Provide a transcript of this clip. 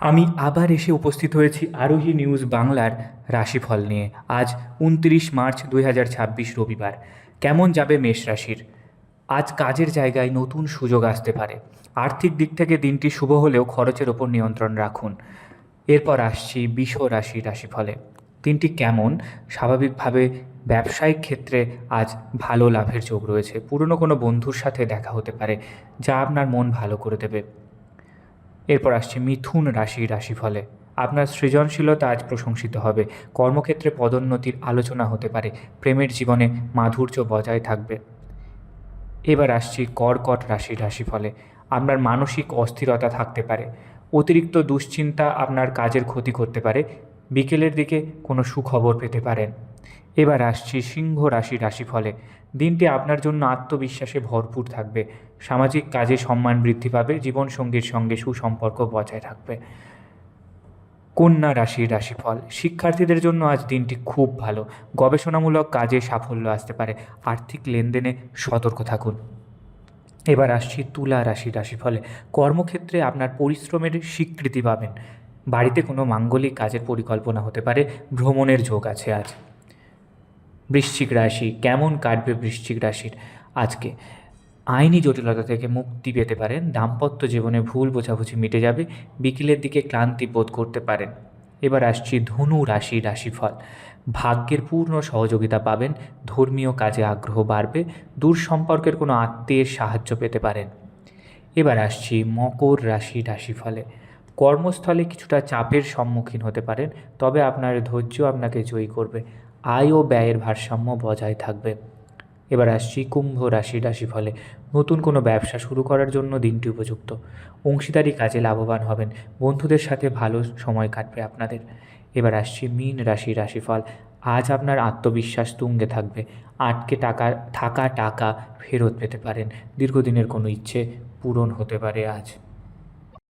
আমি আবার এসে উপস্থিত হয়েছি আরোহী নিউজ বাংলার রাশিফল নিয়ে। আজ 29 মার্চ 2026 রবিবার। কেমন যাবে মেষ রাশির? আজ কাজের জায়গায় নতুন সুযোগ আসতে পারে। আর্থিক দিক থেকে দিনটি শুভ হলেও খরচের ওপর নিয়ন্ত্রণ রাখুন। এরপর আসছি বৃষ রাশির রাশিফলে। দিনটি কেমন? স্বাভাবিকভাবে ব্যবসায়িক ক্ষেত্রে আজ ভালো লাভের যোগ রয়েছে। পুরনো কোনো বন্ধুর সাথে দেখা হতে পারে, যা আপনার মন ভালো করে দেবে। এরপর আসছে মিথুন রাশির রাশিফলে। আপনার সৃজনশীলতা আজ প্রশংসিত হবে। কর্মক্ষেত্রে পদোন্নতির আলোচনা হতে পারে। প্রেমের জীবনে মাধুর্য বজায় থাকবে। এবার আসছি কর্কট রাশির রাশিফলে। আপনার মানসিক অস্থিরতা থাকতে পারে। অতিরিক্ত দুশ্চিন্তা আপনার কাজের ক্ষতি করতে পারে। বিকেলের দিকে কোনো সুখবর পেতে পারেন। এবার আসছি সিংহ রাশির রাশিফলে। দিনটি আপনার জন্য আত্মবিশ্বাসে ভরপুর থাকবে। সামাজিক কাজে সম্মান বৃদ্ধি পাবে। জীবনসঙ্গীর সঙ্গে সুসম্পর্ক বজায় থাকবে। কন্যা রাশির রাশিফল। শিক্ষার্থীদের জন্য আজ দিনটি খুব ভালো। গবেষণামূলক কাজে সাফল্য আসতে পারে। আর্থিক লেনদেনে সতর্ক থাকুন। এবার আসছি তুলা রাশির রাশিফলে। কর্মক্ষেত্রে আপনার পরিশ্রমের স্বীকৃতি পাবেন। বাড়িতে কোনো মাঙ্গলিক কাজের পরিকল্পনা হতে পারে। ভ্রমণের যোগ আছে আজ। বৃশ্চিক রাশি। কেমন কাটবে বৃশ্চিক রাশির আজকে? আইনি জটিলতা থেকে মুক্তি পেতে পারেন। দাম্পত্য জীবনে ভুল বোঝাবুঝি মিটে যাবে। বিকেলের দিকে ক্লান্তি বোধ করতে পারেন। এবার আসছি ধনু রাশির রাশিফল। ভাগ্যের পূর্ণ সহযোগিতা পাবেন। ধর্মীয় কাজে আগ্রহ বাড়বে। দূর সম্পর্কের কোনো আত্মীয়ের সাহায্য পেতে পারেন। এবার আসছি মকর রাশির রাশিফলে। কর্মস্থলে কিছুটা চাপের সম্মুখীন হতে পারেন, তবে আপনার ধৈর্য আপনাকে জয়ী করবে। আয় ও ব্যয়ের ভারসাম্য বজায় থাকবে। এবার আসছি কুম্ভ রাশির রাশিফলে। নতুন কোনো ব্যবসা শুরু করার জন্য দিনটি উপযুক্ত। অংশীদারি কাজে লাভবান হবেন। বন্ধুদের সাথে ভালো সময় কাটবে আপনাদের। এবার আসছি মীন রাশির রাশিফল। আজ আপনার আত্মবিশ্বাস তুঙ্গে থাকবে। আটকে থাকা টাকা ফেরত পেতে পারেন। দীর্ঘদিনের কোনো ইচ্ছে পূরণ হতে পারে আজ।